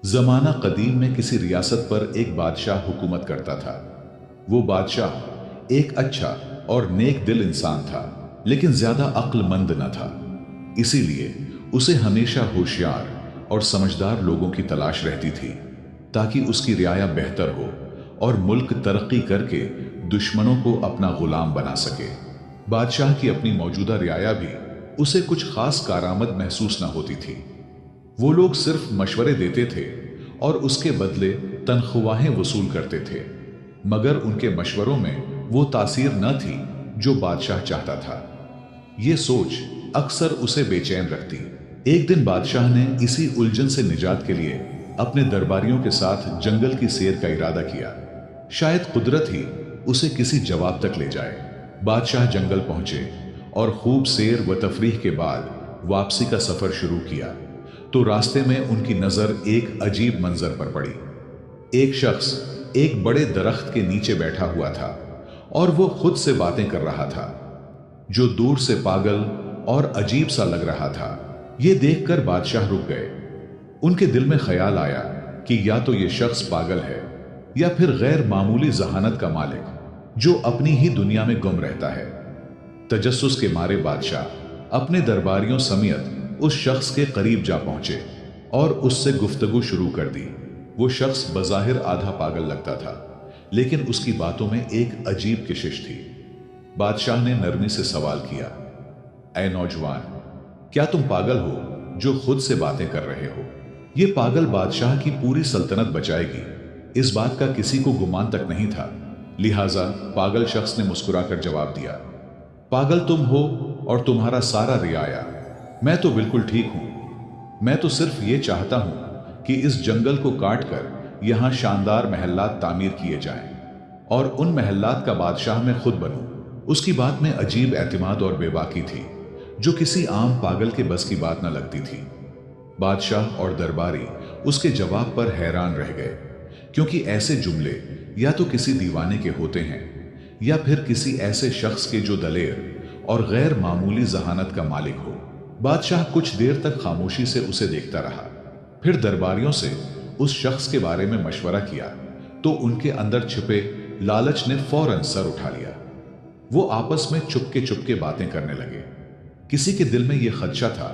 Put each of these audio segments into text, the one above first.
जमाना कदीम में किसी रियासत पर एक बादशाह हुकूमत करता था। वो बादशाह एक अच्छा और नेक दिल इंसान था, लेकिन ज्यादा अक्लमंद न था। इसीलिए उसे हमेशा होशियार और समझदार लोगों की तलाश रहती थी, ताकि उसकी रियाया बेहतर हो और मुल्क तरक्की करके दुश्मनों को अपना गुलाम बना सके। बादशाह की अपनी मौजूदा रियाया भी उसे कुछ खास कारामद महसूस न होती थी। वो लोग सिर्फ मशवरे देते थे और उसके बदले तनख्वाहें वसूल करते थे, मगर उनके मशवरों में वो तासीर न थी जो बादशाह चाहता था। ये सोच अक्सर उसे बेचैन रखती। एक दिन बादशाह ने इसी उलझन से निजात के लिए अपने दरबारियों के साथ जंगल की सैर का इरादा किया। शायद कुदरत ही उसे किसी जवाब तक ले जाए। बादशाह जंगल पहुंचे और खूब सैर व तफरीह के बाद वापसी का सफर शुरू किया, तो रास्ते में उनकी नजर एक अजीब मंजर पर पड़ी। एक शख्स एक बड़े दरख्त के नीचे बैठा हुआ था और वो खुद से बातें कर रहा था, जो दूर से पागल और अजीब सा लग रहा था। ये देखकर बादशाह रुक गए। उनके दिल में ख्याल आया कि या तो ये शख्स पागल है या फिर गैर मामूली जहानत का मालिक, जो अपनी ही दुनिया में गुम रहता है। तजस्सुस के मारे बादशाह अपने दरबारियों समेत उस शख्स के करीब जा पहुंचे और उससे गुफ्तगू शुरू कर दी। वो शख्स बज़ाहिर आधा पागल लगता था, लेकिन उसकी बातों में एक अजीब कशिश थी। बादशाह ने नरमी से सवाल किया, ऐ नौजवान, क्या तुम पागल हो जो खुद से बातें कर रहे हो? ये पागल बादशाह की पूरी सल्तनत बचाएगी, इस बात का किसी को गुमान तक नहीं था। लिहाजा पागल शख्स ने मुस्कुराकर जवाब दिया, पागल तुम हो और तुम्हारा सारा रियाया। मैं तो बिल्कुल ठीक हूं। मैं तो सिर्फ ये चाहता हूं कि इस जंगल को काट कर यहां शानदार महल्लात तामीर किए जाएं और उन महल्लात का बादशाह मैं खुद बनूं। उसकी बात में अजीब एतमाद और बेबाकी थी, जो किसी आम पागल के बस की बात न लगती थी। बादशाह और दरबारी उसके जवाब पर हैरान रह गए, क्योंकि ऐसे जुमले या तो किसी दीवाने के होते हैं या फिर किसी ऐसे शख्स के जो दलेर और गैर मामूली जहानत का मालिक हो। बादशाह कुछ देर तक खामोशी से उसे देखता रहा, फिर दरबारियों से उस शख्स के बारे में मशवरा किया, तो उनके अंदर छिपे लालच ने फौरन सर उठा लिया। वो आपस में चुपके चुपके बातें करने लगे। किसी के दिल में यह खदशा था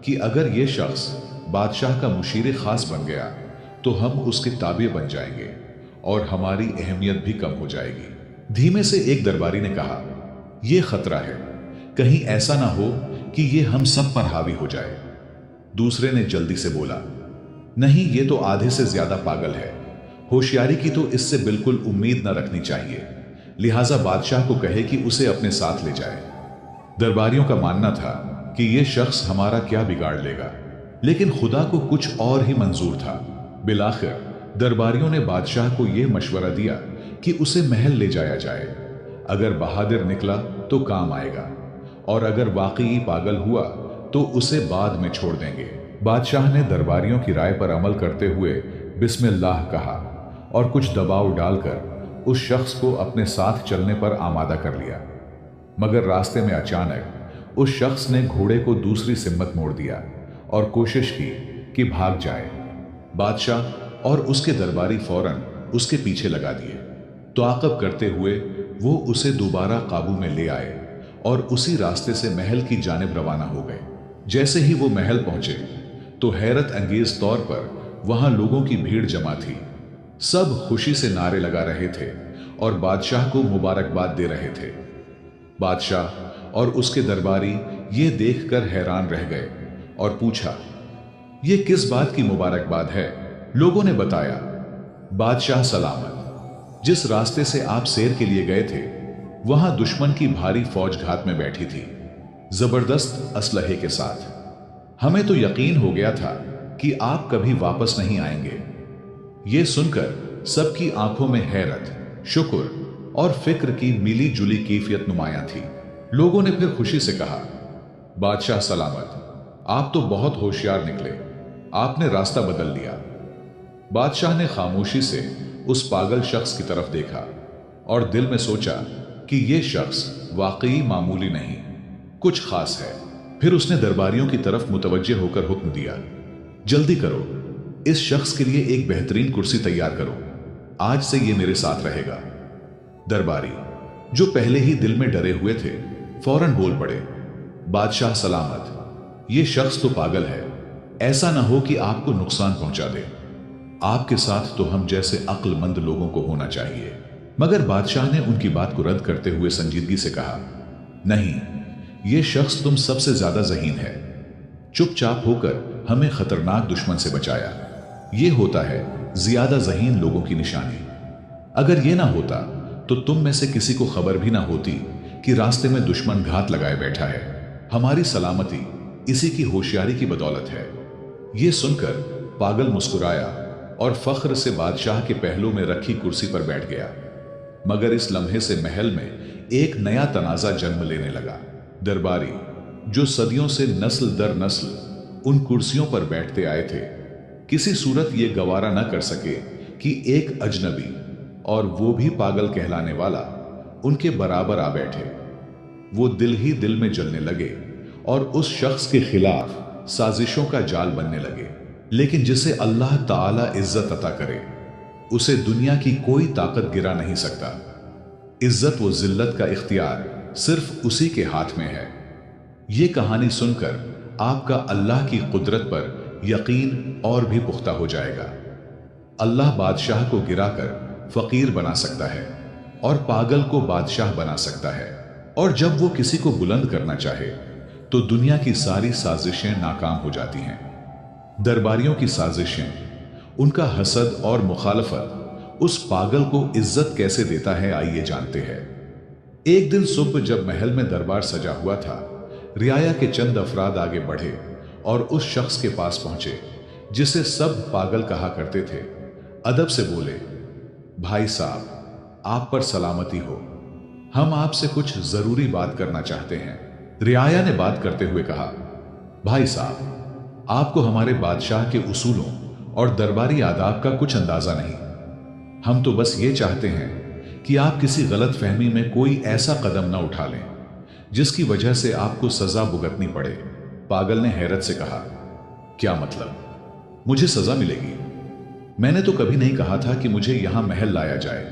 कि अगर यह शख्स बादशाह का मुशीर खास बन गया तो हम उसके ताबे बन जाएंगे और हमारी अहमियत भी कम हो जाएगी। धीमे से एक दरबारी ने कहा, यह खतरा है, कहीं ऐसा ना हो कि यह हम सब पर हावी हो जाए। दूसरे ने जल्दी से बोला, नहीं, यह तो आधे से ज्यादा पागल है। होशियारी की तो इससे बिल्कुल उम्मीद न रखनी चाहिए, लिहाजा बादशाह को कहे कि उसे अपने साथ ले जाए। दरबारियों का मानना था कि यह शख्स हमारा क्या बिगाड़ लेगा, लेकिन खुदा को कुछ और ही मंजूर था। बिलाखिर दरबारियों ने बादशाह को यह मशवरा दिया कि उसे महल ले जाया जाए। अगर बहादुर निकला तो काम आएगा, और अगर वाकई पागल हुआ तो उसे बाद में छोड़ देंगे। बादशाह ने दरबारियों की राय पर अमल करते हुए बिस्मिल्लाह कहा और कुछ दबाव डालकर उस शख्स को अपने साथ चलने पर आमादा कर लिया। मगर रास्ते में अचानक उस शख्स ने घोड़े को दूसरी सिम्मत मोड़ दिया और कोशिश की कि भाग जाए। बादशाह और उसके दरबारी फौरन उसके पीछे लगा दिए। ताक़ब करते हुए वो उसे दोबारा काबू में ले आए और उसी रास्ते से महल की जानिब रवाना हो गए। जैसे ही वो महल पहुंचे तो हैरत अंगेज तौर पर वहां लोगों की भीड़ जमा थी। सब खुशी से नारे लगा रहे थे और बादशाह को मुबारकबाद दे रहे थे। बादशाह और उसके दरबारी ये देखकर हैरान रह गए और पूछा, ये किस बात की मुबारकबाद है? लोगों ने बताया, बादशाह सलामत, जिस रास्ते से आप सैर के लिए गए थे वहां दुश्मन की भारी फौज घात में बैठी थी, जबरदस्त असलहे के साथ। हमें तो यकीन हो गया था कि आप कभी वापस नहीं आएंगे। यह सुनकर सबकी आंखों में हैरत, शुक्र और फिक्र की मिली जुली कैफियत नुमायां थी। लोगों ने फिर खुशी से कहा, बादशाह सलामत, आप तो बहुत होशियार निकले, आपने रास्ता बदल लिया। बादशाह ने खामोशी से उस पागल शख्स की तरफ देखा और दिल में सोचा कि यह शख्स वाकई मामूली नहीं, कुछ खास है। फिर उसने दरबारियों की तरफ मुतवज्जे होकर हुक्म दिया, जल्दी करो, इस शख्स के लिए एक बेहतरीन कुर्सी तैयार करो, आज से ये मेरे साथ रहेगा। दरबारी, जो पहले ही दिल में डरे हुए थे, फौरन बोल पड़े, बादशाह सलामत, ये शख्स तो पागल है, ऐसा ना हो कि आपको नुकसान पहुंचा दे। आपके साथ तो हम जैसे अक्लमंद लोगों को होना चाहिए। मगर बादशाह ने उनकी बात को रद्द करते हुए संजीदगी से कहा, नहीं, ये शख्स तुम सबसे ज्यादा ज़हीन है। चुपचाप होकर हमें खतरनाक दुश्मन से बचाया। ये होता है ज्यादा ज़हीन लोगों की निशानी। अगर ये ना होता तो तुम में से किसी को खबर भी ना होती कि रास्ते में दुश्मन घात लगाए बैठा है। हमारी सलामती इसी की होशियारी की बदौलत है। ये सुनकर पागल मुस्कुराया और फख्र से बादशाह के पहलू में रखी कुर्सी पर बैठ गया। मगर इस लम्हे से महल में एक नया तनाजा जन्म लेने लगा। दरबारी, जो सदियों से नस्ल दर नस्ल उन कुर्सियों पर बैठते आए थे, किसी सूरत ये गवारा न कर सके कि एक अजनबी, और वो भी पागल कहलाने वाला, उनके बराबर आ बैठे। वो दिल ही दिल में जलने लगे और उस शख्स के खिलाफ साजिशों का जाल बनने लगे। लेकिन जिसे अल्लाह ताला इज्जत अता करे, उसे दुनिया की कोई ताकत गिरा नहीं सकता। इज्जत व जिल्लत का इख्तियार सिर्फ उसी के हाथ में है। ये कहानी सुनकर आपका अल्लाह की कुदरत पर यकीन और भी पुख्ता हो जाएगा। अल्लाह बादशाह को गिराकर फकीर बना सकता है और पागल को बादशाह बना सकता है, और जब वो किसी को बुलंद करना चाहे तो दुनिया की सारी साजिशें नाकाम हो जाती हैं। दरबारियों की साजिशें, उनका हसद और मुखालफत उस पागल को इज्जत कैसे देता है, आइए जानते हैं। एक दिन सुबह जब महल में दरबार सजा हुआ था, रियाया के चंद अफराद आगे बढ़े और उस शख्स के पास पहुंचे जिसे सब पागल कहा करते थे। अदब से बोले, भाई साहब, आप पर सलामती हो, हम आपसे कुछ जरूरी बात करना चाहते हैं। रियाया ने बात करते हुए कहा, भाई साहब, आपको हमारे बादशाह के उसूलों और दरबारी आदाब का कुछ अंदाजा नहीं। हम तो बस ये चाहते हैं कि आप किसी गलत फहमी में कोई ऐसा कदम न उठा लें जिसकी वजह से आपको सजा भुगतनी पड़े। पागल ने हैरत से कहा, क्या मतलब, मुझे सजा मिलेगी? मैंने तो कभी नहीं कहा था कि मुझे यहां महल लाया जाए।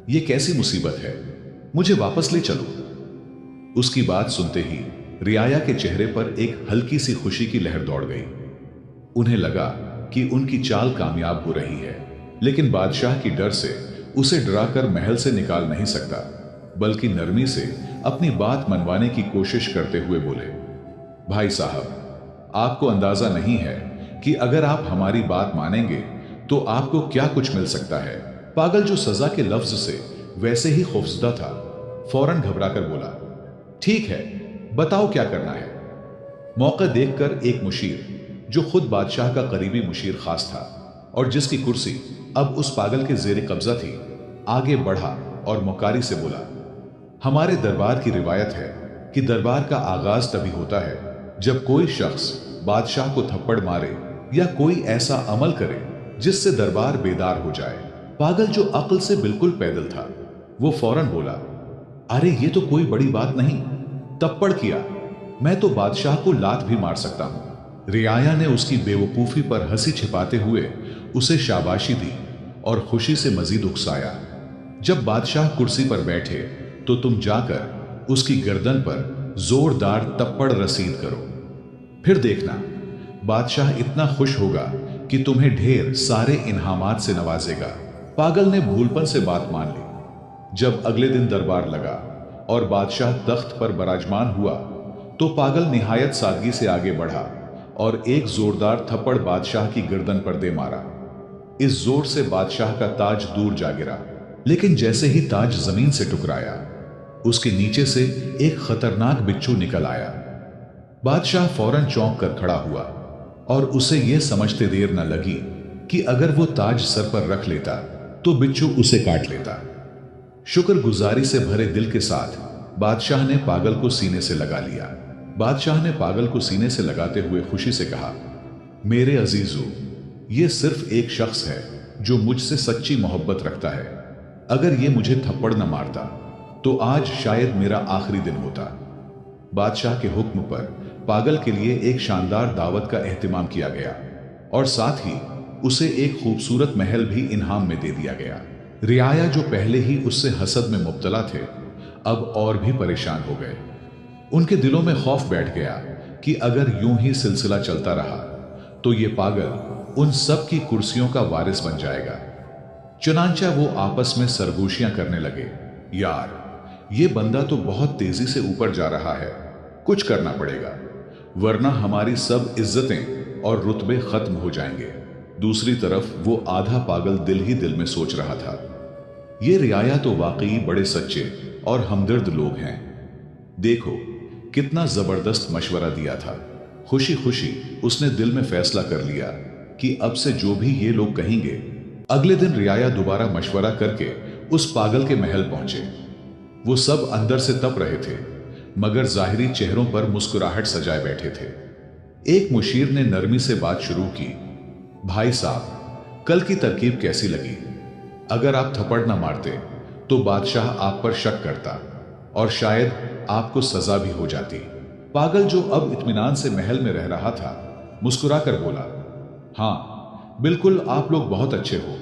यह कैसी मुसीबत है, मुझे वापस ले चलो। उसकी बात सुनते ही रियाया के चेहरे पर एक हल्की सी खुशी की लहर दौड़ गई। उन्हें लगा कि उनकी चाल कामयाब हो रही है, लेकिन बादशाह की डर से उसे डराकर महल से निकाल नहीं सकता, बल्कि नरमी से अपनी बात मनवाने की कोशिश करते हुए बोले, भाई साहब, आपको अंदाजा नहीं है कि अगर आप हमारी बात मानेंगे तो आपको क्या कुछ मिल सकता है। पागल, जो सजा के लफ्ज से वैसे ही खौफजदा था, फौरन घबराकर बोला, ठीक है, बताओ क्या करना है। मौका देखकर एक मुशीर, जो खुद बादशाह का करीबी मुशीर खास था और जिसकी कुर्सी अब उस पागल के जेर कब्जा थी, आगे बढ़ा और मुकारी से बोला, हमारे दरबार की रिवायत है कि दरबार का आगाज तभी होता है जब कोई शख्स बादशाह को थप्पड़ मारे या कोई ऐसा अमल करे जिससे दरबार बेदार हो जाए। पागल, जो अक्ल से बिल्कुल पैदल था, वो फौरन बोला, अरे ये तो कोई बड़ी बात नहीं, थप्पड़ किया, मैं तो बादशाह को लात भी मार सकता हूं। रियाया ने उसकी बेवकूफी पर हंसी छिपाते हुए उसे शाबाशी दी और खुशी से मजीद उकसाया। जब बादशाह कुर्सी पर बैठे तो तुम जाकर उसकी गर्दन पर जोरदार थप्पड़ रसीद करो, फिर देखना बादशाह इतना खुश होगा कि तुम्हें ढेर सारे इनामात से नवाजेगा। पागल ने भूलपन से बात मान ली। जब अगले दिन दरबार लगा और बादशाह तख्त पर बराजमान हुआ तो पागल निहायत सादगी से आगे बढ़ा और एक जोरदार थप्पड़ बादशाह की गर्दन पर दे मारा। इस जोर से बादशाह का ताज दूर जा गिरा, लेकिन जैसे ही ताज जमीन से टकराया, उसके नीचे से एक खतरनाक बिच्छू निकल आया। बादशाह फौरन चौंक कर खड़ा हुआ और उसे यह समझते देर न लगी कि अगर वो ताज सर पर रख लेता तो बिच्छू उसे काट लेता। शुक्रगुजारी से भरे दिल के साथ बादशाह ने पागल को सीने से लगा लिया। बादशाह ने पागल को सीने से लगाते हुए खुशी से कहा, मेरे अजीजों, ये सिर्फ एक शख्स है जो मुझसे सच्ची मोहब्बत रखता है। अगर ये मुझे थप्पड़ न मारता तो आज शायद मेरा आखिरी दिन होता। बादशाह के हुक्म पर पागल के लिए एक शानदार दावत का एहतिमाम किया गया और साथ ही उसे एक खूबसूरत महल भी इनाम में दे दिया गया। रियाया जो पहले ही उससे हसद में मुब्तला थे, अब और भी परेशान हो गए। उनके दिलों में खौफ बैठ गया कि अगर यूं ही सिलसिला चलता रहा तो ये पागल उन सब की कुर्सियों का वारिस बन जाएगा। चुनांचा वो आपस में सरगोशियां करने लगे, यार ये बंदा तो बहुत तेजी से ऊपर जा रहा है, कुछ करना पड़ेगा वरना हमारी सब इज्जतें और रुतबे खत्म हो जाएंगे। दूसरी तरफ वो आधा पागल दिल ही दिल में सोच रहा था, ये रियाया तो वाकई बड़े सच्चे और हमदर्द लोग हैं। देखो कितना जबरदस्त मशवरा दिया था। खुशी खुशी उसने दिल में फैसला कर लिया कि अब से जो भी ये लोग कहेंगे। अगले दिन रियाया दोबारा मशवरा करके उस पागल के महल पहुंचे। वो सब अंदर से तप रहे थे मगर जाहिरी चेहरों पर मुस्कुराहट सजाए बैठे थे। एक मुशीर ने नरमी से बात शुरू की, भाई साहब कल की तरकीब कैसी लगी? अगर आप थप्पड़ ना मारते तो बादशाह आप पर शक करता और शायद आपको सजा भी हो जाती। पागल जो अब इत्मीनान से महल में रह रहा था मुस्कुराकर बोला, हाँ बिल्कुल, आप लोग बहुत अच्छे हो,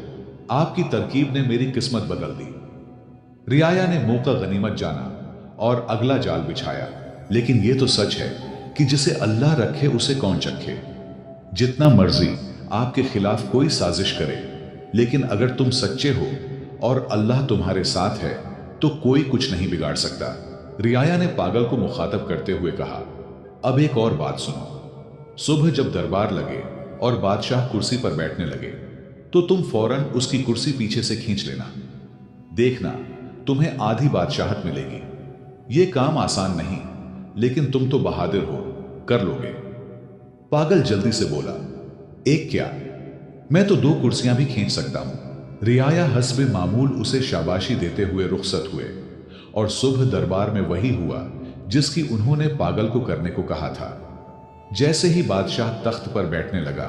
आपकी तरकीब ने मेरी किस्मत बदल दी। रियाया ने मौका गनीमत जाना और अगला जाल बिछाया। लेकिन यह तो सच है कि जिसे अल्लाह रखे उसे कौन चखे। जितना मर्जी आपके खिलाफ कोई साजिश करे, लेकिन अगर तुम सच्चे हो और अल्लाह तुम्हारे साथ है तो कोई कुछ नहीं बिगाड़ सकता। रियाया ने पागल को मुखातब करते हुए कहा, अब एक और बात सुनो। सुबह जब दरबार लगे और बादशाह कुर्सी पर बैठने लगे तो तुम फौरन उसकी कुर्सी पीछे से खींच लेना। देखना तुम्हें आधी बादशाहत मिलेगी। यह काम आसान नहीं, लेकिन तुम तो बहादुर हो, कर लोगे। पागल जल्दी से बोला, एक क्या, मैं तो 2 कुर्सियां भी खींच सकता हूं। रियाया हस्बे मामूल उसे शाबाशी देते हुए रुखसत हुए और सुबह दरबार में वही हुआ जिसकी उन्होंने पागल को करने को कहा था। जैसे ही बादशाह तख्त पर बैठने लगा,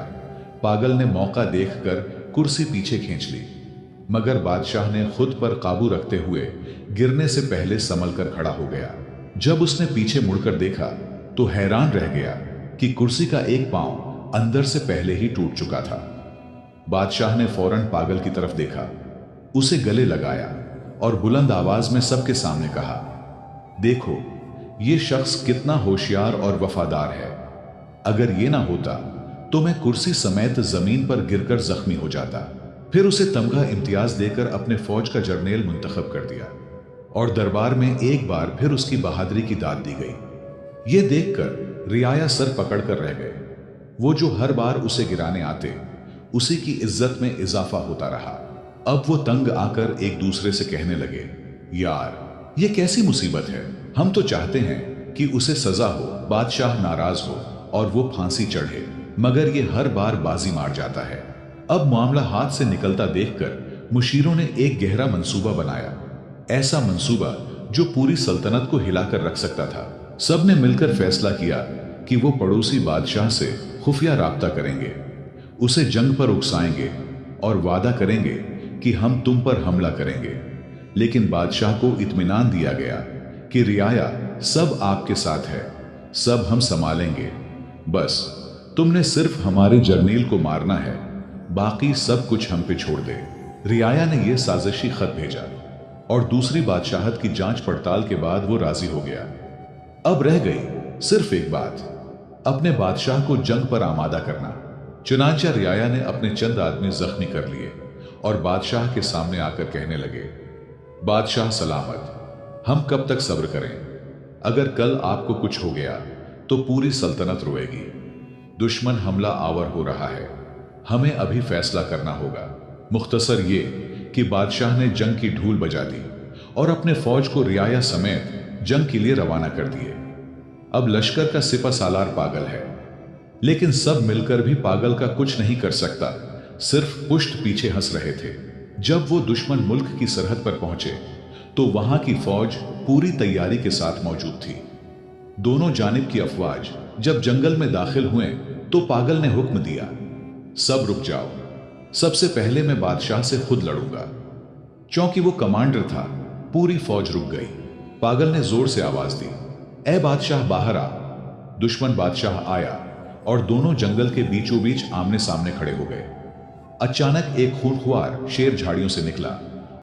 पागल ने मौका देखकर कुर्सी पीछे खींच ली, मगर बादशाह ने खुद पर काबू रखते हुए गिरने से पहले संभल कर खड़ा हो गया। जब उसने पीछे मुड़कर देखा तो हैरान रह गया कि कुर्सी का एक पांव अंदर से पहले ही टूट चुका था। बादशाह ने फौरन पागल की तरफ देखा, उसे गले लगाया और बुलंद आवाज में सबके सामने कहा, देखो ये शख्स कितना होशियार और वफादार है। अगर ये ना होता तो मैं कुर्सी समेत जमीन पर गिरकर जख्मी हो जाता। फिर उसे तमगा इम्तियाज देकर अपने फौज का जर्नेल मुंतखब कर दिया और दरबार में एक बार फिर उसकी बहादुरी की दाद दी गई। ये देखकर रियाया सर पकड़कर रह गए। वो जो हर बार उसे गिराने आते, उसी की इज्जत में इजाफा होता रहा। अब वो तंग आकर एक दूसरे से कहने लगे, यार ये कैसी मुसीबत है। हम तो चाहते हैं कि उसे सजा हो, बादशाह नाराज हो और वो फांसी चढ़े, मगर ये हर बार बाजी मार जाता है। अब मामला हाथ से निकलता देखकर मुशीरों ने एक गहरा मंसूबा बनाया, ऐसा मंसूबा जो पूरी सल्तनत को हिलाकर रख सकता था। सबने मिलकर फैसला किया कि वो पड़ोसी बादशाह से खुफिया राब्ता करेंगे, उसे जंग पर उकसाएंगे और वादा करेंगे कि हम तुम पर हमला करेंगे। लेकिन बादशाह को इत्मीनान दिया गया कि रियाया सब आपके साथ है, सब हम संभालेंगे, बस तुमने सिर्फ हमारे जर्नील को मारना है, बाकी सब कुछ हम पे छोड़ दे। रियाया ने यह साजिशी खत भेजा और दूसरी बादशाहत की जांच पड़ताल के बाद वो राजी हो गया। अब रह गई सिर्फ एक बात, अपने बादशाह को जंग पर आमादा करना। चुनांचा रियाया ने अपने चंद आदमी जख्मी कर लिए और बादशाह के सामने आकर कहने लगे, बादशाह सलामत, हम कब तक सब्र करें? अगर कल आपको कुछ हो गया तो पूरी सल्तनत रोएगी। दुश्मन हमला आवर हो रहा है, हमें अभी फैसला करना होगा। मुख्तसर ये कि बादशाह ने जंग की ढूल बजा दी और अपने फौज को रियाया समेत जंग के लिए रवाना कर दिए। अब लश्कर का सिपा सालार पागल है, लेकिन सब मिलकर भी पागल का कुछ नहीं कर सकता, सिर्फ पुष्ट पीछे हंस रहे थे। जब वो दुश्मन मुल्क की सरहद पर पहुंचे तो वहां की फौज पूरी तैयारी के साथ मौजूद थी। दोनों जानिब की अफवाज जब जंगल में दाखिल हुए तो पागल ने हुक्म दिया, सब रुक जाओ, सबसे पहले मैं बादशाह से खुद लड़ूंगा। क्योंकि वो कमांडर था, पूरी फौज रुक गई। पागल ने जोर से आवाज दी, ए बादशाह बाहर आ। दुश्मन बादशाह आया और दोनों जंगल के बीचों बीच आमने सामने खड़े हो गए। अचानक एक खूंखार शेर झाड़ियों से निकला